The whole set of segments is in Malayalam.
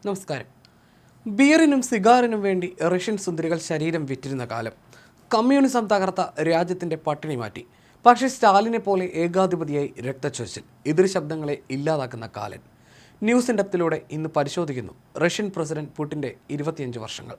നമസ്കാരം. ബിയറിനും സിഗാറിനും വേണ്ടി റഷ്യൻ സുന്ദരികൾ ശരീരം വിറ്റിരുന്ന കാലം. കമ്മ്യൂണിസം തകർത്ത രാജ്യത്തിൻ്റെ പട്ടിണി മാറ്റി. പക്ഷേ സ്റ്റാലിനെ പോലെ ഏകാധിപതിയായി രക്തച്ചൊരിച്ചിൽ, എതിർ ശബ്ദങ്ങളെ ഇല്ലാതാക്കുന്ന കാലൻ. ന്യൂസ് ഇൻ ഡെപ്തിലൂടെ ഇന്ന് പരിശോധിക്കുന്നു റഷ്യൻ പ്രസിഡന്റ് പുടിൻ്റെ 25 വർഷങ്ങൾ.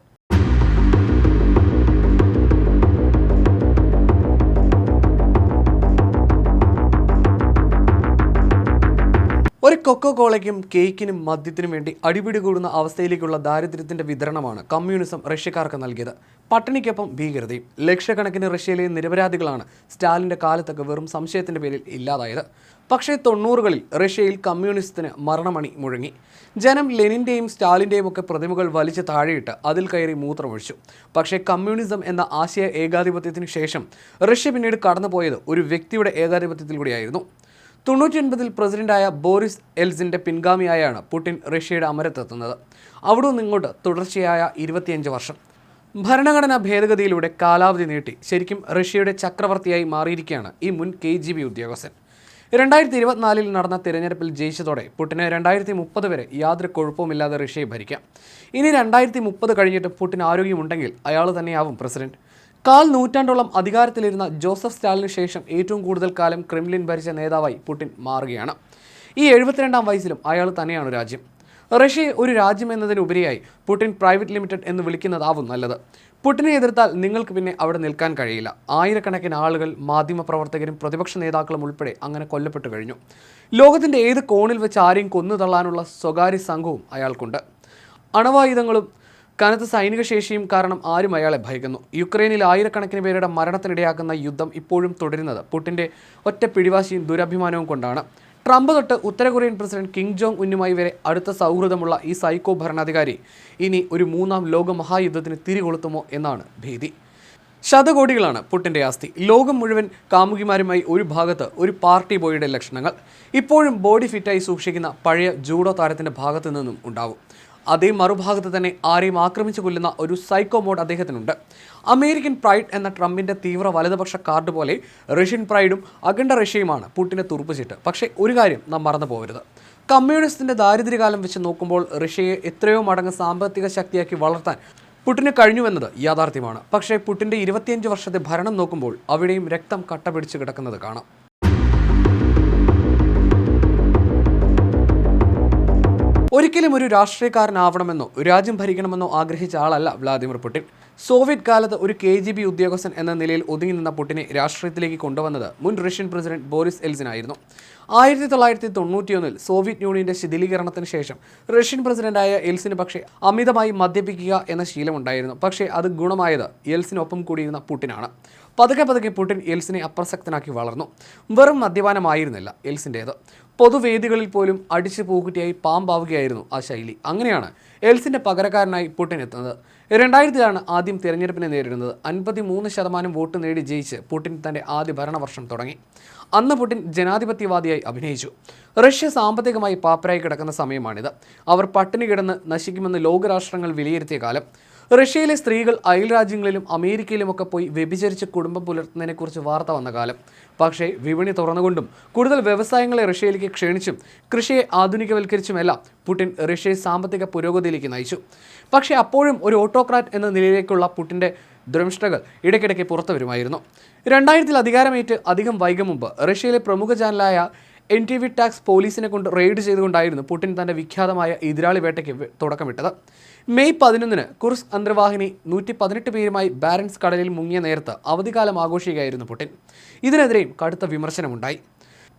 ഒരു കൊക്കോകോളയ്ക്കും കേക്കിനും മദ്യത്തിനും വേണ്ടി അടിപിടി കൂടുന്ന അവസ്ഥയിലേക്കുള്ള ദാരിദ്ര്യത്തിന്റെ വിതരണമാണ് കമ്മ്യൂണിസം റഷ്യക്കാർക്ക് നൽകിയത്. പട്ടിണിക്കൊപ്പം ഭീകരതയും. ലക്ഷക്കണക്കിന് റഷ്യയിലെ നിരപരാധികളാണ് സ്റ്റാലിൻ്റെ കാലത്തൊക്കെ വെറും സംശയത്തിന്റെ പേരിൽ ഇല്ലാതായത്. പക്ഷേ 90കളിൽ റഷ്യയിൽ കമ്മ്യൂണിസത്തിന് മരണമണി മുഴങ്ങി. ജനം ലെനിൻ്റെയും സ്റ്റാലിൻ്റെയും ഒക്കെ പ്രതിമകൾ വലിച്ച് താഴെയിട്ട് അതിൽ കയറി മൂത്രമൊഴിച്ചു. പക്ഷേ കമ്മ്യൂണിസം എന്ന ആശയ ഏകാധിപത്യത്തിന് ശേഷം റഷ്യ പിന്നീട് കടന്നുപോയത് ഒരു വ്യക്തിയുടെ ഏകാധിപത്യത്തിലൂടെയായിരുന്നു. 99-ൽ പ്രസിഡന്റായ ബോറിസ് എൽസിൻ്റെ പിൻഗാമിയായാണ് പുടിൻ റഷ്യയുടെ അമരത്തെത്തുന്നത്. അവിടെ നിന്നിങ്ങോട്ട് തുടർച്ചയായ 25 വർഷം. ഭരണഘടനാ ഭേദഗതിയിലൂടെ കാലാവധി നീട്ടി ശരിക്കും റഷ്യയുടെ ചക്രവർത്തിയായി മാറിയിരിക്കുകയാണ് ഈ മുൻ KGB ഉദ്യോഗസ്ഥൻ. 2024-ൽ നടന്ന തിരഞ്ഞെടുപ്പിൽ ജയിച്ചതോടെ പുടിന് 2030 വരെ യാതൊരു കുഴപ്പവുമില്ലാതെ റഷ്യയെ ഭരിക്കാം. ഇനി 2030 കഴിഞ്ഞിട്ട് പുടിന് ആരോഗ്യമുണ്ടെങ്കിൽ അയാൾ തന്നെയാവും പ്രസിഡന്റ്. 1/4 നൂറ്റാണ്ടോളം അധികാരത്തിലിരുന്ന ജോസഫ് സ്റ്റാലിന് ശേഷം ഏറ്റവും കൂടുതൽ കാലം ക്രെംലിൻ ഭരിച്ച നേതാവായി പുടിൻ മാറുകയാണ്. ഈ 72-ാം വയസ്സിലും അയാൾ തന്നെയാണ് രാജ്യം. റഷ്യയെ ഒരു രാജ്യം എന്നതിനുപരിയായി പുടിൻ പ്രൈവറ്റ് ലിമിറ്റഡ് എന്ന് വിളിക്കുന്നതാവും നല്ലത്. പുടിനെ എതിർത്താൽ നിങ്ങൾക്ക് പിന്നെ അവിടെ നിൽക്കാൻ കഴിയില്ല. ആയിരക്കണക്കിന് ആളുകൾ, മാധ്യമപ്രവർത്തകരും പ്രതിപക്ഷ നേതാക്കളും ഉൾപ്പെടെ അങ്ങനെ കൊല്ലപ്പെട്ടു കഴിഞ്ഞു. ലോകത്തിൻ്റെ ഏത് കോണിൽ വെച്ച് ആരെയും കൊന്നു തള്ളാനുള്ള സ്വകാര്യ സംഘവും അയാൾക്കുണ്ട്. അണവായുധങ്ങളും കനത്ത സൈനിക ശേഷിയും കാരണം ആരും അയാളെ ഭയക്കുന്നു. യുക്രൈനിൽ ആയിരക്കണക്കിന് പേരുടെ മരണത്തിനിടയാക്കുന്ന യുദ്ധം ഇപ്പോഴും തുടരുന്നത് പുടിൻ്റെ ഒറ്റ പിടിവാശിയും ദുരഭിമാനവും കൊണ്ടാണ്. ട്രംപ് തൊട്ട് ഉത്തര കൊറിയൻ പ്രസിഡന്റ് കിം ജോങ് ഉന്നുമായി വരെ അടുത്ത സൗഹൃദമുള്ള ഈ സൈക്കോ ഭരണാധികാരി ഇനി ഒരു 3ാം ലോക മഹായുദ്ധത്തിന് തിരികൊളുത്തുമോ എന്നാണ് ഭീതി. ശതകോടികളാണ് പുടിൻ്റെ ആസ്തി. ലോകം മുഴുവൻ കാമുകിമാരുമായി ഒരു ഭാഗത്ത് ഒരു പാർട്ടി ബോയുടെ ലക്ഷണങ്ങൾ. ഇപ്പോഴും ബോഡി ഫിറ്റായി സൂക്ഷിക്കുന്ന പഴയ ജൂഡോ താരത്തിൻ്റെ ഭാഗത്തു നിന്നും ഉണ്ടാവും. അതേ മറുഭാഗത്ത് തന്നെ ആരെയും ആക്രമിച്ചു കൊല്ലുന്ന ഒരു സൈക്കോ മോഡ് അദ്ദേഹത്തിനുണ്ട്. അമേരിക്കൻ പ്രൈഡ് എന്ന ട്രംപിൻ്റെ തീവ്ര വലതുപക്ഷ കാർഡ് പോലെ റഷ്യൻ പ്രൈഡും അഖണ്ഡ റഷ്യയുമാണ് പുടിൻ്റെ തുറുപ്പുചീട്ട്. പക്ഷേ ഒരു കാര്യം നാം മറന്നു പോകരുത്. കമ്മ്യൂണിസ്റ്റിൻ്റെ ദാരിദ്ര്യകാലം വെച്ച് നോക്കുമ്പോൾ റഷ്യയെ എത്രയോ മടങ്ങ് സാമ്പത്തിക ശക്തിയാക്കി വളർത്താൻ പുടിന് കഴിഞ്ഞുവെന്നത് യാഥാർത്ഥ്യമാണ്. പക്ഷേ പുടിൻ്റെ 25 വർഷത്തെ ഭരണം നോക്കുമ്പോൾ അവിടെയും രക്തം കട്ട പിടിച്ച് കിടക്കുന്നത് കാണാം. ഒരിക്കലും ഒരു രാഷ്ട്രീയക്കാരനാവണമെന്നോ രാജ്യം ഭരിക്കണമെന്നോ ആഗ്രഹിച്ച ആളല്ല വ്ളാദിമിർ പുടിൻ. സോവിയറ്റ് കാലത്ത് ഒരു KGB ഉദ്യോഗസ്ഥൻ എന്ന നിലയിൽ ഒതുങ്ങി നിന്ന പുടിനെ രാഷ്ട്രീയത്തിലേക്ക് കൊണ്ടുവന്നത് മുൻ റഷ്യൻ പ്രസിഡന്റ് ബോറിസ് എൽസിനായിരുന്നു. 1991-ൽ സോവിയറ്റ് യൂണിയന്റെ ശിഥിലീകരണത്തിന് ശേഷം റഷ്യൻ പ്രസിഡന്റായ എൽസിന് പക്ഷേ അമിതമായി മദ്യപിക്കുക എന്ന ശീലമുണ്ടായിരുന്നു. പക്ഷേ അത് ഗുണമായത് എൽസിനൊപ്പം കൂടിയിരുന്ന പുടിനാണ്. പതുക്കെ പതുക്കെ പുടിൻ എൽസിനെ അപ്രസക്തനാക്കി വളർന്നു. വെറും മദ്യപാനമായിരുന്നില്ല എൽസിൻ്റേത്. പൊതുവേദികളിൽ പോലും അടിച്ചു പൂക്കുറ്റിയായി പാമ്പാവുകയായിരുന്നു ആ ശൈലി. അങ്ങനെയാണ് എൽസിൻ്റെ പകരക്കാരനായി പുടിൻ എത്തുന്നത്. 2000-ലാണ് ആദ്യം തിരഞ്ഞെടുപ്പിനെ നേരിടുന്നത്. 53% വോട്ട് നേടി ജയിച്ച് പുടിൻ തൻ്റെ ആദ്യ ഭരണവർഷം തുടങ്ങി. അന്ന് പുടിൻ ജനാധിപത്യവാദിയായി അഭിനയിച്ചു. റഷ്യ സാമ്പത്തികമായി പാപ്പരായി കിടക്കുന്ന സമയമാണിത്. അവർ പട്ടിണി കിടന്ന് നശിക്കുമെന്ന് ലോകരാഷ്ട്രങ്ങൾ വിലയിരുത്തിയ കാലം. റഷ്യയിലെ സ്ത്രീകൾ അയൽ രാജ്യങ്ങളിലും അമേരിക്കയിലുമൊക്കെ പോയി വ്യഭിചരിച്ച് കുടുംബം പുലർത്തുന്നതിനെക്കുറിച്ച് വാർത്ത വന്ന കാലം. പക്ഷേ വിപണി തുറന്നുകൊണ്ടും കൂടുതൽ വ്യവസായങ്ങളെ റഷ്യയിലേക്ക് ക്ഷണിച്ചും കൃഷിയെ ആധുനികവൽക്കരിച്ചുമെല്ലാം പുടിൻ റഷ്യയെ സാമ്പത്തിക പുരോഗതിയിലേക്ക് നയിച്ചു. പക്ഷേ അപ്പോഴും ഒരു ഓട്ടോക്രാറ്റ് എന്ന നിലയിലേക്കുള്ള പുടിൻ്റെ ദ്രംഷ്ടകൾ ഇടയ്ക്കിടയ്ക്ക് പുറത്തു വരുമായിരുന്നു. 2000-ൽ അധികാരമേറ്റ് അധികം വൈകും മുമ്പ് റഷ്യയിലെ പ്രമുഖ ചാനലായ NTV ടാക്സ് പോലീസിനെ കൊണ്ട് റെയ്ഡ് ചെയ്തുകൊണ്ടായിരുന്നു പുടിൻ തൻ്റെ വിഖ്യാതമായ എതിരാളി വേട്ടയ്ക്ക് തുടക്കമിട്ടത്. മെയ് 11-ന് കുർസ്ക് അന്തർവാഹിനി 118 പേരുമായി ബാരൻസ് കടലിൽ മുങ്ങിയ നേരത്ത് അവധിക്കാലം ആഘോഷിക്കുകയായിരുന്നു പുടിൻ. ഇതിനെതിരെയും കടുത്ത വിമർശനമുണ്ടായി.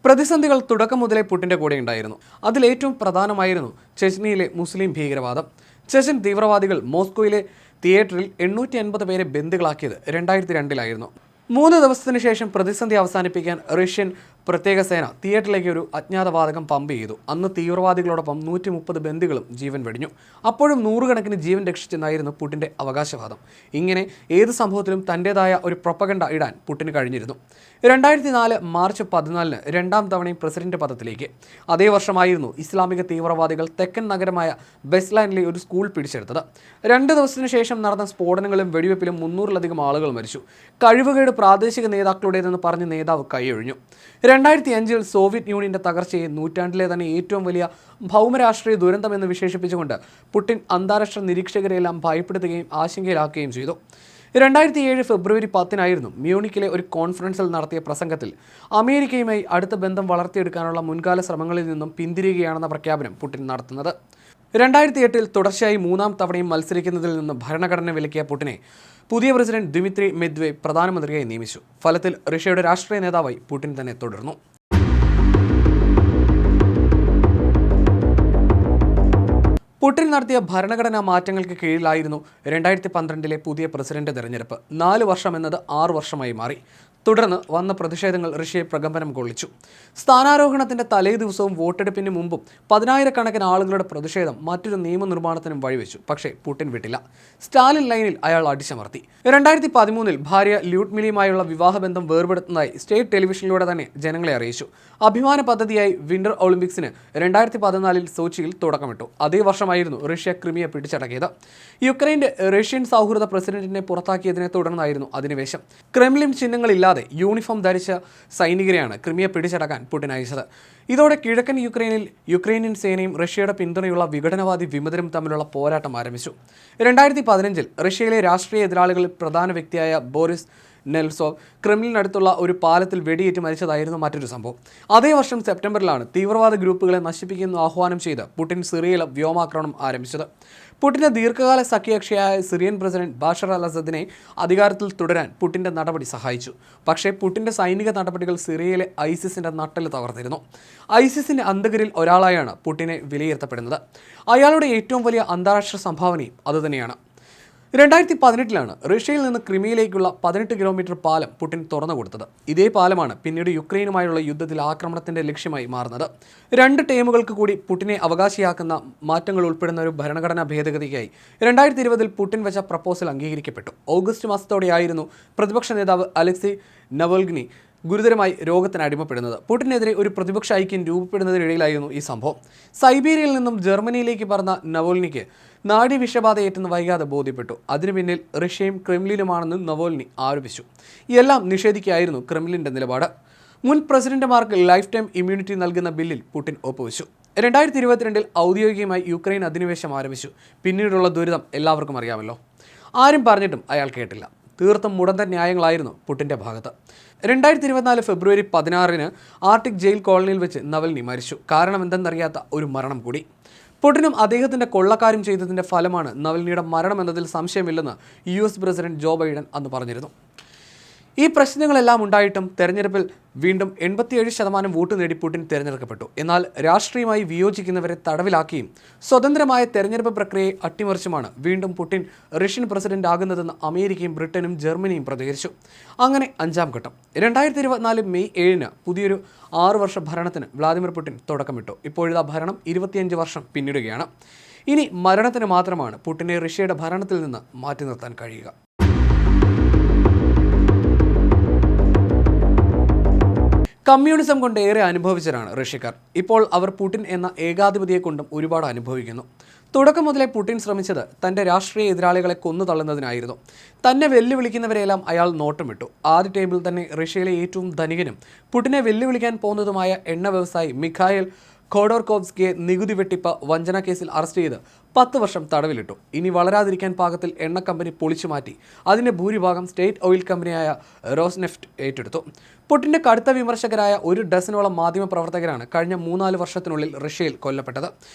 പ്രതിസന്ധികൾ തുടക്കം മുതലേ പുടിൻ്റെ കൂടെ ഉണ്ടായിരുന്നു. അതിലേറ്റവും പ്രധാനമായിരുന്നു ചെച്നിയിലെ മുസ്ലിം ഭീകരവാദം. ചെച്ചൻ തീവ്രവാദികൾ മോസ്കോയിലെ തിയേറ്ററിൽ 850 പേരെ ബന്ദികളാക്കിയത് 2002-ലായിരുന്നു. 3 ദിവസത്തിന് ശേഷം പ്രതിസന്ധി അവസാനിപ്പിക്കാൻ റഷ്യൻ പ്രത്യേക സേന തിയേറ്ററിലേക്ക് ഒരു അജ്ഞാതവാതകം പമ്പ് ചെയ്തു. അന്ന് തീവ്രവാദികളോടൊപ്പം 130 ബന്ദികളും ജീവൻ വെടിഞ്ഞു. അപ്പോഴും 100 കണക്കിന് ജീവൻ രക്ഷിച്ചെന്നായിരുന്നു പുടിൻ്റെ അവകാശവാദം. ഇങ്ങനെ ഏത് സംഭവത്തിലും തൻ്റേതായ ഒരു പ്രൊപ്പഗണ്ട ഇടാൻ പുടിന് കഴിഞ്ഞിരുന്നു. 2004 മാർച്ച് 14-ന് 2ാം തവണയും പ്രസിഡന്റ് പദത്തിലേക്ക്. അതേ വർഷമായിരുന്നു ഇസ്ലാമിക തീവ്രവാദികൾ തെക്കൻ നഗരമായ ബെസ്ലാൻഡിലെ ഒരു സ്കൂൾ പിടിച്ചെടുത്തത്. 2 ദിവസത്തിനു ശേഷം നടന്ന സ്ഫോടനങ്ങളും വെടിവെപ്പിലും 300-ലധികം ആളുകൾ മരിച്ചു. കഴിവുകേട് പ്രാദേശിക നേതാക്കളുടേതെന്ന് പറഞ്ഞ് നേതാവ് കൈയൊഴിഞ്ഞു. 2005 സോവിയറ്റ് യൂണിയന്റെ തകർച്ചയെ നൂറ്റാണ്ടിലെ തന്നെ ഏറ്റവും വലിയ ഭൗമരാഷ്ട്രീയ ദുരന്തമെന്ന് വിശേഷിപ്പിച്ചുകൊണ്ട് പുടിൻ അന്താരാഷ്ട്ര നിരീക്ഷകരെല്ലാം ഭയപ്പെടുത്തുകയും ആശങ്കയിലാക്കുകയും ചെയ്തു. 2007 ഫെബ്രുവരി 10 മ്യൂണിക്കിലെ ഒരു കോൺഫറൻസിൽ നടത്തിയ പ്രസംഗത്തിൽ അമേരിക്കയുമായി അടുത്ത ബന്ധം വളർത്തിയെടുക്കാനുള്ള മുൻകാല ശ്രമങ്ങളിൽ നിന്നും പിന്തിരിയുകയാണെന്ന പ്രഖ്യാപനം പുടിൻ നടത്തുന്നത്. 2008 തുടർച്ചയായി 3-ാം തവണയും മത്സരിക്കുന്നതിൽ നിന്ന് ഭരണഘടന വിലക്കിയ പുടിനെ പുതിയ പ്രസിഡന്റ് ദിമിത്രി മെദ്വേവ് പ്രധാനമന്ത്രിയായി നിയമിച്ചു. ഫലത്തിൽ റഷ്യയുടെ രാഷ്ട്രീയ നേതാവായി പുടിൻ തന്നെ തുടർന്നു. പുടിൻ നടത്തിയ ഭരണഘടനാ മാറ്റങ്ങൾക്ക് കീഴിലായിരുന്നു 2012 പുതിയ പ്രസിഡന്റ് തെരഞ്ഞെടുപ്പ്. 4 വർഷം എന്നത് 6 വർഷമായി മാറി. തുടർന്ന് വന്ന പ്രതിഷേധങ്ങൾ റഷ്യയെ പ്രകമ്പനം കൊള്ളിച്ചു. സ്ഥാനാരോഹണത്തിന്റെ തലേ ദിവസവും വോട്ടെടുപ്പിന് മുമ്പും 10,000-കണക്കിന് ആളുകളുടെ പ്രതിഷേധം മറ്റൊരു നിയമനിർമ്മാണത്തിനും വഴിവെച്ചു. പക്ഷേ പുടിൻ വിട്ടില്ല. സ്റ്റാലിൻ ലൈനിൽ അയാൾ അടിച്ചമർത്തി. 2013 ഭാര്യ ല്യൂഡ്മിലയുമായുള്ള വിവാഹബന്ധം വേർപെടുത്തുന്നതായി സ്റ്റേറ്റ് ടെലിവിഷനിലൂടെ തന്നെ ജനങ്ങളെ അറിയിച്ചു. അഭിമാന പദ്ധതിയായി വിന്റർ ഒളിമ്പിക്സിന് 2014 സോച്ചിയിൽ തുടക്കമിട്ടു. അതേ വർഷമായിരുന്നു റഷ്യ ക്രിമിയ പിടിച്ചടക്കിയത്. യുക്രൈന്റെ റഷ്യൻ സൗഹൃദ പ്രസിഡന്റിനെ പുറത്താക്കിയതിനെ തുടർന്നായിരുന്നു അധിനിവേശം. ക്രെംലിൻ ചിഹ്നങ്ങളില്ലാതെ യൂണിഫോം ധരിച്ച സൈനികരെയാണ് ക്രിമിയ പിടിച്ചടക്കാൻ പുടിൻ അയച്ചത്. ഇതോടെ കിഴക്കൻ യുക്രൈനിയൻ സേനയും റഷ്യയുടെ പിന്തുണയുള്ള വിഘടനവാദി വിമതരും തമ്മിലുള്ള പോരാട്ടം ആരംഭിച്ചു. 2015 റഷ്യയിലെ രാഷ്ട്രീയ എതിരാളികളിൽ പ്രധാന വ്യക്തിയായ ബോറിസ് നെൽസോവ് ക്രെംലിനടുത്തുള്ള ഒരു പാലത്തിൽ വെടിയേറ്റ് മരിച്ചതായിരുന്നു മറ്റൊരു സംഭവം. അതേ വർഷം സെപ്റ്റംബറിലാണ് തീവ്രവാദ ഗ്രൂപ്പുകളെ നശിപ്പിക്കുന്ന ആഹ്വാനം ചെയ്ത് പുടിൻ സിറിയയിൽ വ്യോമാക്രമണം ആരംഭിച്ചത്. പുടിന്റെ ദീർഘകാല സഖ്യകക്ഷിയായ സിറിയൻ പ്രസിഡന്റ് ബാഷർ അൽ അസദിനെ അധികാരത്തിൽ തുടരാൻ പുടിന്റെ നടപടി സഹായിച്ചു. പക്ഷേ പുടിന്റെ സൈനിക നടപടികൾ സിറിയയിലെ ഐസിസിന്റെ നട്ടെല്ല് തകർത്തിരുന്നു. ഐസിസിന്റെ അന്തകരിൽ ഒരാളായാണ് പുടിനെ വിലയിരുത്തപ്പെടുന്നത്. അയാളുടെ ഏറ്റവും വലിയ അന്താരാഷ്ട്ര സംഭാവനയും അതുതന്നെയാണ്. 2018 റഷ്യയിൽ നിന്ന് ക്രിമിയയിലേക്കുള്ള 18 കിലോമീറ്റർ പാലം പുടിൻ തുറന്നു കൊടുത്തത്. ഇതേ പാലമാണ് പിന്നീട് യുക്രൈനുമായുള്ള യുദ്ധത്തിൽ ആക്രമണത്തിന്റെ ലക്ഷ്യമായി മാറുന്നത്. 2 ടേമുകൾക്ക് കൂടി പുടിനെ അവകാശിയാക്കുന്ന മാറ്റങ്ങൾ ഉൾപ്പെടുന്ന ഒരു ഭരണഘടനാ ഭേദഗതിക്കായി 2020 പുടിൻ വെച്ച പ്രപ്പോസൽ അംഗീകരിക്കപ്പെട്ടു. ഓഗസ്റ്റ് മാസത്തോടെയായിരുന്നു പ്രതിപക്ഷ നേതാവ് അലക്സി നവോൽഗിനി ഗുരുതരമായി രോഗത്തിന് അടിമപ്പെടുന്നത്. പുടിനെതിരെ ഒരു പ്രതിപക്ഷ ഐക്യം രൂപപ്പെടുന്നതിനിടയിലായിരുന്നു ഈ സംഭവം. സൈബീരിയയിൽ നിന്നും ജർമ്മനിയിലേക്ക് പറന്ന നവോൽനിക്ക് നാഡീവിഷബാധയേറ്റെന്ന് വൈകാതെ ബോധ്യപ്പെട്ടു. അതിനു പിന്നിൽ റഷ്യയും ക്രെംലിനുമാണെന്ന് നവോൽനി ആരോപിച്ചു. എല്ലാം നിഷേധിക്കുകയായിരുന്നു ക്രെംലിന്റെ നിലപാട്. മുൻ പ്രസിഡന്റുമാർക്ക് ലൈഫ് ടൈം ഇമ്മ്യൂണിറ്റി നൽകുന്ന ബില്ലിൽ പുടിൻ ഒപ്പുവെച്ചു. 2022 ഔദ്യോഗികമായി യുക്രൈൻ അധിനിവേശം ആരംഭിച്ചു. പിന്നീടുള്ള ദുരിതം എല്ലാവർക്കും അറിയാമല്ലോ. ആരും പറഞ്ഞിട്ടും അയാൾ കേട്ടില്ല. തീർത്തും മുടന്തൻ ന്യായങ്ങളായിരുന്നു പുടിന്റെ ഭാഗത്ത്. 2024 ഫെബ്രുവരി 16 ആർട്ടിക് ജയിൽ കോളനിയിൽ വെച്ച് നവൽനി മരിച്ചു. കാരണം എന്തെന്നറിയാത്ത ഒരു മരണം കൂടി. പുടിനും അദ്ദേഹത്തിന്റെ കൊള്ളക്കാരും ചെയ്തതിന്റെ ഫലമാണ് നവൽനിയുടെ മരണം എന്നതിൽ സംശയമില്ലെന്ന് US പ്രസിഡന്റ് ജോ ബൈഡൻ അന്ന് പറഞ്ഞിരുന്നു. ഈ പ്രശ്നങ്ങളെല്ലാം ഉണ്ടായിട്ടും തെരഞ്ഞെടുപ്പിൽ വീണ്ടും 87% വോട്ട് നേടി പുടിൻ തിരഞ്ഞെടുക്കപ്പെട്ടു. എന്നാൽ രാഷ്ട്രീയമായി വിയോജിക്കുന്നവരെ തടവിലാക്കിയും സ്വതന്ത്രമായ തെരഞ്ഞെടുപ്പ് പ്രക്രിയയെ അട്ടിമറിച്ചുമാണ് വീണ്ടും പുടിൻ റഷ്യൻ പ്രസിഡന്റ് ആകുന്നതെന്ന് അമേരിക്കയും ബ്രിട്ടനും ജർമ്മനിയും പ്രതികരിച്ചു. അങ്ങനെ 5-ാം ഘട്ടം 2024 മെയ് 7 പുതിയൊരു 6 വർഷ ഭരണത്തിന് വ്ളാദിമിർ പുടിൻ തുടക്കമിട്ടു. ഇപ്പോഴത്തെ ഭരണം 25 വർഷം പിന്നിടുകയാണ്. ഇനി മരണത്തിന് മാത്രമാണ് പുടിനെ റഷ്യയുടെ ഭരണത്തിൽ നിന്ന് മാറ്റി നിർത്താൻ കഴിയുക. കമ്മ്യൂണിസം കൊണ്ട് ഏറെ അനുഭവിച്ചവരാണ് റഷ്യക്കാർ. ഇപ്പോൾ അവർ പുടിൻ എന്ന ഏകാധിപതിയെ കൊണ്ടും ഒരുപാട് അനുഭവിക്കുന്നു. തുടക്കം മുതലേ പുടിൻ ശ്രമിച്ചത് തൻ്റെ രാഷ്ട്രീയ എതിരാളികളെ കൊന്നു തള്ളുന്നതിനായിരുന്നു. തന്നെ വെല്ലുവിളിക്കുന്നവരെല്ലാം അയാൾ നോട്ടം വിട്ടു. ആദ്യ ടേബിൾ തന്നെ റഷ്യയിലെ ഏറ്റവും ധനികനും പുടിനെ വെല്ലുവിളിക്കാൻ പോകുന്നതുമായ എണ്ണ വ്യവസായി മിഖായൽ ഖോഡോർകോവ്സ്കിയെ നികുതി വെട്ടിപ്പ് വഞ്ചന കേസിൽ അറസ്റ്റ് ചെയ്ത് 10 വർഷം തടവിലിട്ടു. ഇനി വളരാതിരിക്കാൻ പാകത്തിൽ എണ്ണ കമ്പനി പൊളിച്ചു മാറ്റി അതിൻ്റെ ഭൂരിഭാഗം സ്റ്റേറ്റ് ഓയിൽ കമ്പനിയായ റോസ്നെഫ്റ്റ് ഏറ്റെടുത്തു. പുടിൻ്റെ കടുത്ത വിമർശകരായ 1 ഡസനോളം മാധ്യമപ്രവർത്തകരാണ് കഴിഞ്ഞ 3-4 വർഷത്തിനുള്ളിൽ റഷ്യയിൽ കൊല്ലപ്പെട്ടത്.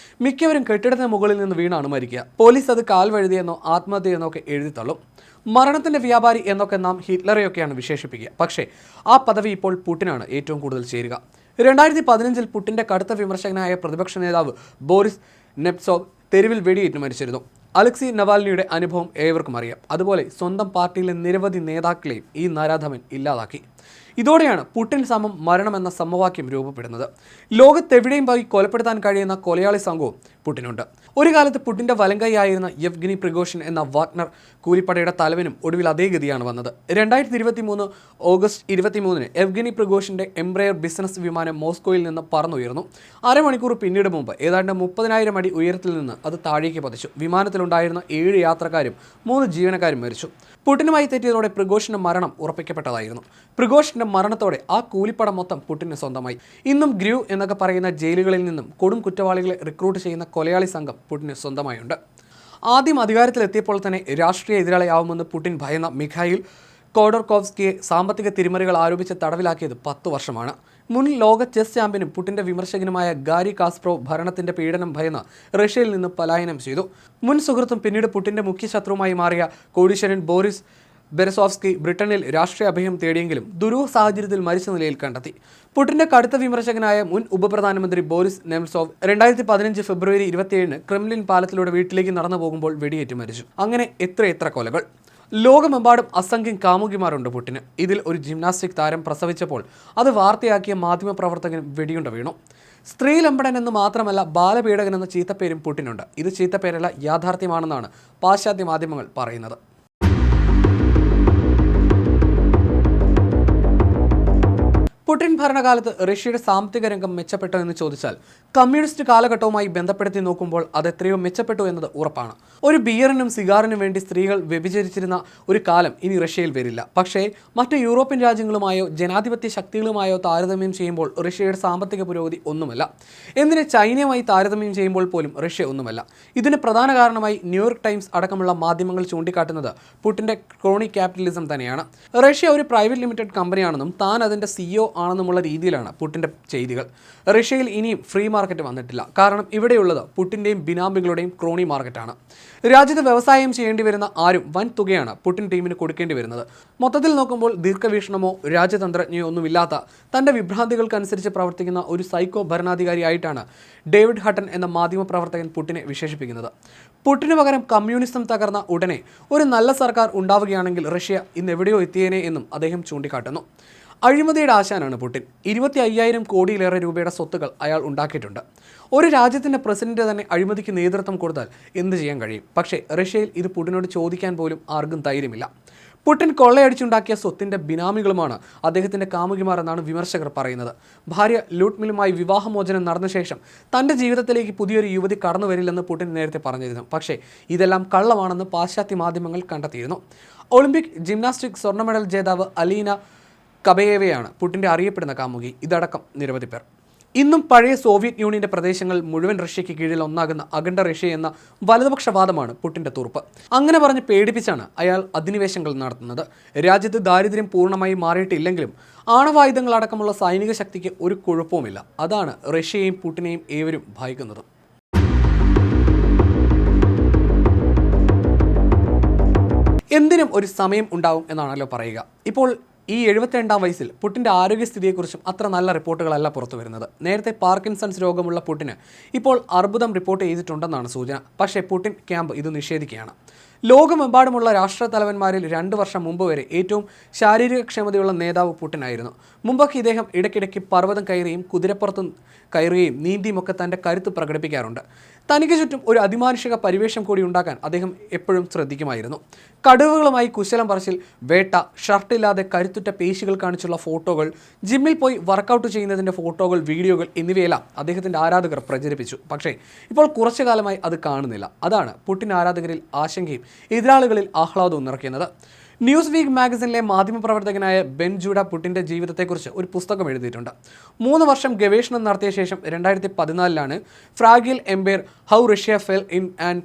മിക്കവരും കെട്ടിടത്തിന് മുകളിൽ നിന്ന് വീണാണ് മരിക്കുക. പോലീസ് അത് കാൽവഴുതിയെന്നോ ആത്മഹത്യയെന്നോ ഒക്കെ എഴുതി തള്ളും. മരണത്തിന്റെ വ്യാപാരി എന്നൊക്കെ നാം ഹിറ്റ്ലറെയൊക്കെയാണ് വിശേഷിപ്പിക്കുക. പക്ഷേ ആ പദവി ഇപ്പോൾ പുടിനാണ് ഏറ്റവും കൂടുതൽ ചേരുക. 2015 പുടിന്റെ കടുത്ത വിമർശകനായ പ്രതിപക്ഷ നേതാവ് ബോറിസ് നെപ്സോവ് തെരുവിൽ വെടിയേറ്റ് മരിച്ചിരുന്നു. അലക്സി നവാൽനിയുടെ അനുഭവം ഏവർക്കും അറിയാം. അതുപോലെ സ്വന്തം പാർട്ടിയിലെ നിരവധി നേതാക്കളെയും ഈ നരാധമൻ ഇല്ലാതാക്കി. ഇതോടെയാണ് പുടിൻ സമം മരണം എന്ന സമവാക്യം രൂപപ്പെടുന്നത്. ലോകത്തെവിടെയും പോയി കൊലപ്പെടുത്താൻ കഴിയുന്ന കൊലയാളി സംഘവും പുടിനുണ്ട്. ഒരു കാലത്ത് പുടിന്റെ വലങ്കൈയായിരുന്ന യെവ്ഗനി പ്രിഗോഷിൻ എന്ന വാഗ്നർ കൂലിപ്പടയുടെ തലവനും ഒടുവിൽ അതേ ഗതിയാണ് വന്നത്. 2023 ഓഗസ്റ്റ് 23-ന് യെവ്ഗനി പ്രിഗോഷിന്റെ എംബ്രയർ ബിസിനസ് വിമാനം മോസ്കോയിൽ നിന്ന് പറന്നുയർന്നു. അരമണിക്കൂർ പിന്നീട് മുമ്പ് ഏതാണ്ട് 30,000 അടി ഉയരത്തിൽ നിന്ന് അത് താഴേക്ക് പതിച്ചു. വിമാനത്തിലുണ്ടായിരുന്ന 7 യാത്രക്കാരും 3 ജീവനക്കാരും മരിച്ചു. പുടിനുമായി തെറ്റിയതോടെ പ്രിഗോഷിന്റെ മരണം ഉറപ്പിക്കപ്പെട്ടതായിരുന്നു. പ്രിഗോഷിന്റെ മരണത്തോടെ ആ കൂലിപ്പട മൊത്തം പുടിന് സ്വന്തമായി. ഇന്നും ഗ്രൂവ് എന്നൊക്കെ പറയുന്ന ജയിലുകളിൽ നിന്നും കൊടും കുറ്റവാളികളെ റിക്രൂട്ട് ചെയ്യുന്ന കൊലയാളി സംഘം പുടിന് സ്വന്തമായുണ്ട്. ആദ്യം അധികാരത്തിലെത്തിയപ്പോൾ തന്നെ രാഷ്ട്രീയ എതിരാളിയാവുമെന്ന് പുടിൻ ഭയന്ന മിഖായിൽ ഖോഡോർകോവ്സ്കിയെ സാമ്പത്തിക തിരിമറികൾ ആരോപിച്ച് തടവിലാക്കിയത് 10 വർഷമാണ്. മുൻ ലോക ചെസ് ചാമ്പ്യനും പുടിന്റെ വിമർശകനുമായ ഗാരി കാസ്പ്രോവ് ഭരണത്തിന്റെ പീഡനം ഭയന്ന് റഷ്യയിൽ നിന്ന് പലായനം ചെയ്തു. മുൻ സുഹൃത്തും പിന്നീട് പുടിന്റെ മുഖ്യ ശത്രുവുമായി മാറിയ കോടീശ്വരൻ ബോറിസ് ബെരസോവ്സ്കി ബ്രിട്ടനിൽ രാഷ്ട്രീയ അഭയം തേടിയെങ്കിലും ദുരൂഹ സാഹചര്യത്തിൽ മരിച്ച നിലയിൽ കണ്ടെത്തി. പുടിന്റെ കടുത്ത വിമർശകനായ മുൻ ഉപപ്രധാനമന്ത്രി ബോറിസ് നെംസോവ് 2015 ഫെബ്രുവരി 27-ന് ക്രെംലിൻ പാലത്തിലൂടെ വീട്ടിലേക്ക് നടന്നു പോകുമ്പോൾ വെടിയേറ്റ് മരിച്ചു. അങ്ങനെ എത്ര കൊലകൾ! ലോകമെമ്പാടും അസംഖ്യം കാമുകിമാരുണ്ട് പുടിന്. ഇതിൽ ഒരു ജിംനാസ്റ്റിക് താരം പ്രസവിച്ചപ്പോൾ അത് വാർത്തയാക്കിയ മാധ്യമപ്രവർത്തകനും വെടിയുണ്ട വീണു. സ്ത്രീലമ്പടൻ എന്ന് മാത്രമല്ല ബാലപീഡകൻ എന്ന ചീത്തപ്പേരും പുടിനുണ്ട്. ഇത് ചീത്തപ്പേരല്ല, യാഥാർത്ഥ്യമാണെന്നാണ് പാശ്ചാത്യ മാധ്യമങ്ങൾ പറയുന്നത്. പുടിൻ ഭരണകാലത്ത് റഷ്യയുടെ സാമ്പത്തിക രംഗം മെച്ചപ്പെട്ടോ എന്ന് ചോദിച്ചാൽ കമ്മ്യൂണിസ്റ്റ് കാലഘട്ടവുമായി ബന്ധപ്പെടുത്തി നോക്കുമ്പോൾ അത് എത്രയോ മെച്ചപ്പെട്ടു എന്നത് ഉറപ്പാണ്. ഒരു ബിയറിനും സിഗാറിനും വേണ്ടി സ്ത്രീകൾ വ്യഭിചരിച്ചിരുന്ന ഒരു കാലം ഇനി റഷ്യയിൽ വരില്ല. പക്ഷേ മറ്റ് യൂറോപ്യൻ രാജ്യങ്ങളുമായോ ജനാധിപത്യ ശക്തികളുമായോ താരതമ്യം ചെയ്യുമ്പോൾ റഷ്യയുടെ സാമ്പത്തിക പുരോഗതി ഒന്നുമല്ല. എന്തിന് ചൈനയുമായി താരതമ്യം ചെയ്യുമ്പോൾ പോലും റഷ്യ ഒന്നുമല്ല. ഇതിന് പ്രധാന കാരണമായി ന്യൂയോർക്ക് ടൈംസ് അടക്കമുള്ള മാധ്യമങ്ങൾ ചൂണ്ടിക്കാട്ടുന്നത് പുടിന്റെ ക്രോണി ക്യാപിറ്റലിസം തന്നെയാണ്. റഷ്യ ഒരു പ്രൈവറ്റ് ലിമിറ്റഡ് കമ്പനിയാണെന്നും താൻ അതിന്റെ CEO ആണെന്നുമുള്ള രീതിയിലാണ് പുടിന്റെ ചെയ്തികൾ. റഷ്യയിൽ ഇനിയും ഫ്രീ മാർക്കറ്റ് വന്നിട്ടില്ല. കാരണം ഇവിടെയുള്ളത് പുടിന്റെയും ബിനാമികളുടെയും ക്രോണി മാർക്കറ്റാണ്. രാജ്യത്ത് വ്യവസായം ചെയ്യേണ്ടി വരുന്ന ആരും വൻ തുകയാണ് പുടിൻ ടീമിന് കൊടുക്കേണ്ടി വരുന്നത്. മൊത്തത്തിൽ നോക്കുമ്പോൾ ദീർഘവീക്ഷണമോ രാജ്യതന്ത്രജ്ഞയോ ഒന്നുമില്ലാത്ത തന്റെ വിഭ്രാന്തികൾക്കനുസരിച്ച് പ്രവർത്തിക്കുന്ന ഒരു സൈക്കോ ഭരണാധികാരിയായിട്ടാണ് ഡേവിഡ് ഹട്ടൻ എന്ന മാധ്യമപ്രവർത്തകൻ പുടിനെ വിശേഷിപ്പിക്കുന്നത്. പുടിന് പകരം കമ്മ്യൂണിസം തകർന്ന ഉടനെ ഒരു നല്ല സർക്കാർ ഉണ്ടാവുകയാണെങ്കിൽ റഷ്യ ഇന്ന് എവിടെയോ എത്തിയേനെ എന്നും അദ്ദേഹം ചൂണ്ടിക്കാട്ടുന്നു. അഴിമതിയുടെ ആശാനാണ് പുടിൻ. 25,000 കോടിയിലേറെ രൂപയുടെ സ്വത്തുകൾ അയാൾ ഉണ്ടാക്കിയിട്ടുണ്ട്. ഒരു രാജ്യത്തിൻ്റെ പ്രസിഡന്റ് തന്നെ അഴിമതിക്ക് നേതൃത്വം കൊടുത്താൽ എന്ത് ചെയ്യാൻ കഴിയും? പക്ഷേ റഷ്യയിൽ ഇത് പുടിനോട് ചോദിക്കാൻ പോലും ആർക്കും ധൈര്യമില്ല. പുടിൻ കൊള്ളയടിച്ചുണ്ടാക്കിയ സ്വത്തിൻ്റെ ബിനാമികളുമാണ് അദ്ദേഹത്തിൻ്റെ കാമുകിമാർ എന്നാണ് വിമർശകർ പറയുന്നത്. ഭാര്യ ലൂട്മിലുമായി വിവാഹമോചനം നടന്ന ശേഷം തൻ്റെ ജീവിതത്തിലേക്ക് പുതിയൊരു യുവതി കടന്നു വരില്ലെന്ന് പുടിൻ നേരത്തെ പറഞ്ഞിരുന്നു. പക്ഷേ ഇതെല്ലാം കള്ളമാണെന്ന് പാശ്ചാത്യ മാധ്യമങ്ങൾ കണ്ടെത്തിയിരുന്നു. ഒളിമ്പിക് ജിംനാസ്റ്റിക് സ്വർണ്ണ മെഡൽ ജേതാവ് അലീന കബയേവയാണ് പുടിൻ്റെ അറിയപ്പെടുന്ന കാമുകി. ഇതടക്കം നിരവധി പേർ. ഇന്നും പഴയ സോവിയറ്റ് യൂണിയന്റെ പ്രദേശങ്ങൾ മുഴുവൻ റഷ്യയ്ക്ക് കീഴിൽ ഒന്നാകുന്ന അഖണ്ഡ റഷ്യ എന്ന വലതുപക്ഷവാദമാണ് പുടിന്റെ തുറുപ്പ്. അങ്ങനെ പറഞ്ഞ് പേടിപ്പിച്ചാണ് അയാൾ അധിനിവേശങ്ങൾ നടത്തുന്നത്. രാജ്യത്ത് ദാരിദ്ര്യം പൂർണ്ണമായി മാറിയിട്ടില്ലെങ്കിലും ആണവായുധങ്ങളടക്കമുള്ള സൈനിക ശക്തിക്ക് ഒരു കുഴപ്പവുമില്ല. അതാണ് റഷ്യയെയും പുടിനെയും ഏവരും ഭയക്കുന്നത്. എന്തിനും ഒരു സമയം ഉണ്ടാവും എന്നാണല്ലോ പറയുക. ഇപ്പോൾ ഈ 72-ാം വയസ്സിൽ പുടിൻ്റെ ആരോഗ്യസ്ഥിതിയെക്കുറിച്ചും അത്ര നല്ല റിപ്പോർട്ടുകളല്ല പുറത്തു വരുന്നത്. നേരത്തെ പാർക്കിൻസൺസ് രോഗമുള്ള പുടിന് ഇപ്പോൾ അർബുദം റിപ്പോർട്ട് ചെയ്തിട്ടുണ്ടെന്നാണ് സൂചന. പക്ഷേ പുടിൻ ക്യാമ്പ് ഇത് നിഷേധിക്കുകയാണ്. ലോകമെമ്പാടുമുള്ള രാഷ്ട്ര തലവന്മാരിൽ 2 വർഷം മുമ്പ് വരെ ഏറ്റവും ശാരീരികക്ഷമതയുള്ള നേതാവ് പുടിനായിരുന്നു. മുമ്പൊക്കെ ഇദ്ദേഹം ഇടയ്ക്കിടയ്ക്ക് പർവ്വതം കയറിയും കുതിരപ്പുറത്തും കയറുകയും നീന്തിയുമൊക്കെ തൻ്റെ കരുത്ത് പ്രകടിപ്പിക്കാറുണ്ട്. തനിക്ക് ചുറ്റും ഒരു അതിമാനുഷിക പരിവേഷം കൂടി ഉണ്ടാക്കാൻ അദ്ദേഹം എപ്പോഴും ശ്രദ്ധിക്കുമായിരുന്നു. കടുവകളുമായി കുശലം പറച്ചിൽ, വേട്ട, ഷർട്ടില്ലാതെ കരുത്തുറ്റ പേശികൾ കാണിച്ചുള്ള ഫോട്ടോകൾ, ജിമ്മിൽ പോയി വർക്കൗട്ട് ചെയ്യുന്നതിൻ്റെ ഫോട്ടോകൾ, വീഡിയോകൾ എന്നിവയെല്ലാം അദ്ദേഹത്തിൻ്റെ ആരാധകർ പ്രചരിപ്പിച്ചു. പക്ഷേ ഇപ്പോൾ കുറച്ചു കാലമായി അത് കാണുന്നില്ല. അതാണ് പുടിൻ ആരാധകരിൽ ആശങ്കയും എതിരാളികളിൽ ആഹ്ലാദവും നിറയ്ക്കുന്നത്. ന്യൂസ് വീക്ക് മാഗസിനിലെ മാധ്യമപ്രവർത്തകനായ ബെൻ ജൂഡ പുടിൻ്റെ ജീവിതത്തെക്കുറിച്ച് ഒരു പുസ്തകം എഴുതിയിട്ടുണ്ട്. 3 വർഷം ഗവേഷണം നടത്തിയ ശേഷം 2014-ലാണ് fragile empire how Russia fell in and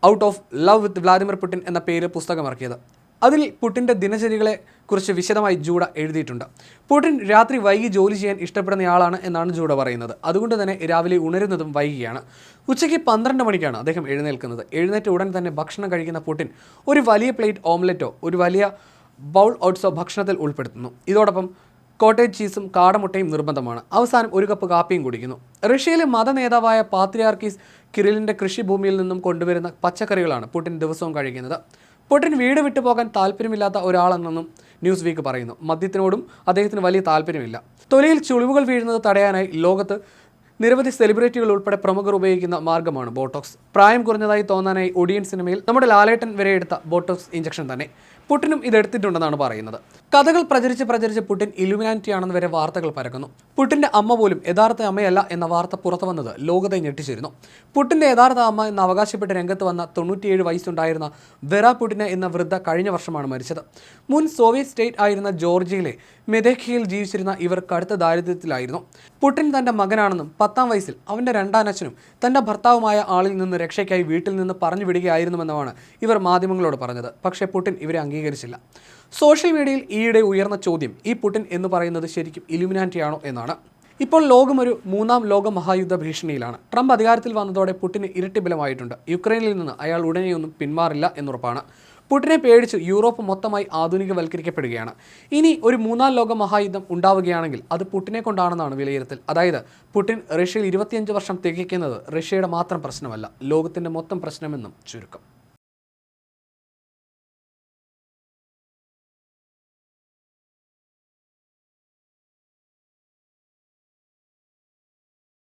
out of love with Vladimir Putin എന്ന പേര് പുസ്തകം ഇറക്കിയത്. അതിൽ പുടിൻ്റെ ദിനചര്യകളെ കുറിച്ച് വിശദമായി ജൂഡ എഴുതിയിട്ടുണ്ട്. പുടിൻ രാത്രി വൈകി ജോലി ചെയ്യാൻ ഇഷ്ടപ്പെടുന്നയാളാണ് എന്നാണ് ജൂഡ പറയുന്നത്. അതുകൊണ്ട് തന്നെ രാവിലെ ഉണരുന്നതും വൈകിയാണ്. ഉച്ചയ്ക്ക് 12 മണിക്കാണ് അദ്ദേഹം എഴുന്നേൽക്കുന്നത്. എഴുന്നേറ്റ് ഉടൻ തന്നെ ഭക്ഷണം കഴിക്കുന്ന പുടിൻ ഒരു വലിയ പ്ലേറ്റ് ഓംലെറ്റോ ഒരു വലിയ ബൗൾ ഓട്സോ ഭക്ഷണത്തിൽ ഉൾപ്പെടുത്തുന്നു. ഇതോടൊപ്പം കോട്ടേജ് ചീസും കാടമുട്ടയും നിർബന്ധമാണ്. അവസാനം ഒരു കപ്പ് കാപ്പിയും കുടിക്കുന്നു. റഷ്യയിലെ മത നേതാവായ പാത്രിയാർക്കീസ് കിറിലിൻ്റെ കൃഷിഭൂമിയിൽ നിന്നും കൊണ്ടുവരുന്ന പച്ചക്കറികളാണ് പുടിൻ ദിവസവും കഴിക്കുന്നത്. പുടിൻ വീട് വിട്ടു പോകാൻ താല്പര്യമില്ലാത്ത ഒരാളെന്നും ന്യൂസ് വീക്ക് പറയുന്നു. മദ്യത്തിനോടും അദ്ദേഹത്തിന് വലിയ താല്പര്യമില്ല. തൊലിയിൽ ചുളിവുകൾ വീഴുന്നത് തടയാനായി ലോകത്ത് നിരവധി സെലിബ്രിറ്റികൾ ഉൾപ്പെടെ പ്രമുഖർ ഉപയോഗിക്കുന്ന മാർഗ്ഗമാണ് ബോട്ടോക്സ്. പ്രായം കുറഞ്ഞതായി തോന്നാനായി ഒടിയൻ സിനിമയിൽ നമ്മുടെ ലാലേട്ടൻ വരെ എടുത്ത ബോട്ടോക്സ് ഇഞ്ചക്ഷൻ തന്നെ. പുടിനും ഇതെടുത്തിട്ടുണ്ടെന്നാണ് പറയുന്നത്. കഥകൾ പ്രചരിച്ച് പുടിൻ ഇലുമിനാറ്റിയാണെന്ന് വരെ വാർത്തകൾ പരക്കുന്നു. പുടിന്റെ അമ്മ പോലും യഥാർത്ഥ അമ്മയല്ല എന്ന വാർത്ത പുറത്തു വന്നത് ലോകത്തെ ഞെട്ടിച്ചിരുന്നു. പുടിന്റെ യഥാർത്ഥ അമ്മ എന്ന് അവകാശപ്പെട്ട് രംഗത്ത് വന്ന 97 വയസ്സുണ്ടായിരുന്ന വെറ പുടിന എന്ന വൃദ്ധ കഴിഞ്ഞ വർഷമാണ് മരിച്ചത്. മുൻ സോവിയറ്റ് സ്റ്റേറ്റ് ആയിരുന്ന ജോർജിയയിലെ മെദേഖയിൽ ജീവിച്ചിരുന്ന ഇവർ കടുത്ത ദാരിദ്ര്യത്തിലായിരുന്നു. പുടിൻ തന്റെ മകനാണെന്നും 10ാം വയസ്സിൽ അവന്റെ രണ്ടാനച്ഛനും തന്റെ ഭർത്താവുമായ ആളിൽ നിന്ന് രക്ഷയ്ക്കായി വീട്ടിൽ നിന്ന് പറഞ്ഞു വിടുകയായിരുന്നുവെന്നാണ് ഇവർ മാധ്യമങ്ങളോട് പറഞ്ഞത്. പക്ഷേ പുടിൻ ഇവരെ അംഗീകരിച്ചില്ല. സോഷ്യൽ മീഡിയയിൽ ഈയിടെ ഉയർന്ന ചോദ്യം ഈ പുടിൻ എന്ന് പറയുന്നത് ശരിക്കും ഇലുമിനാറ്റിയാണോ എന്നാണ്. ഇപ്പോൾ ലോകം ഒരു 3ാം ലോക മഹായുദ്ധ ഭീഷണിയിലാണ്. ട്രംപ് അധികാരത്തിൽ വന്നതോടെ പുടിന് ഇരട്ടി ബലമായിട്ടുണ്ട്. യുക്രൈനിൽ നിന്ന് അയാൾ ഉടനെയൊന്നും പിന്മാറില്ല എന്നുറപ്പാണ്. പുടിനെ പേടിച്ച് യൂറോപ്പ് മൊത്തമായി ആധുനികവൽക്കരിക്കപ്പെടുകയാണ്. ഇനി ഒരു 3ാം ലോക മഹായുദ്ധം ഉണ്ടാവുകയാണെങ്കിൽ അത് പുടിനെ കൊണ്ടാണെന്നാണ് വിലയിരുത്തൽ. അതായത് പുടിൻ റഷ്യയിൽ 25 വർഷം തികയ്ക്കുന്നത് റഷ്യയുടെ മാത്രം പ്രശ്നമല്ല, ലോകത്തിൻ്റെ മൊത്തം പ്രശ്നമെന്നും ചുരുക്കം.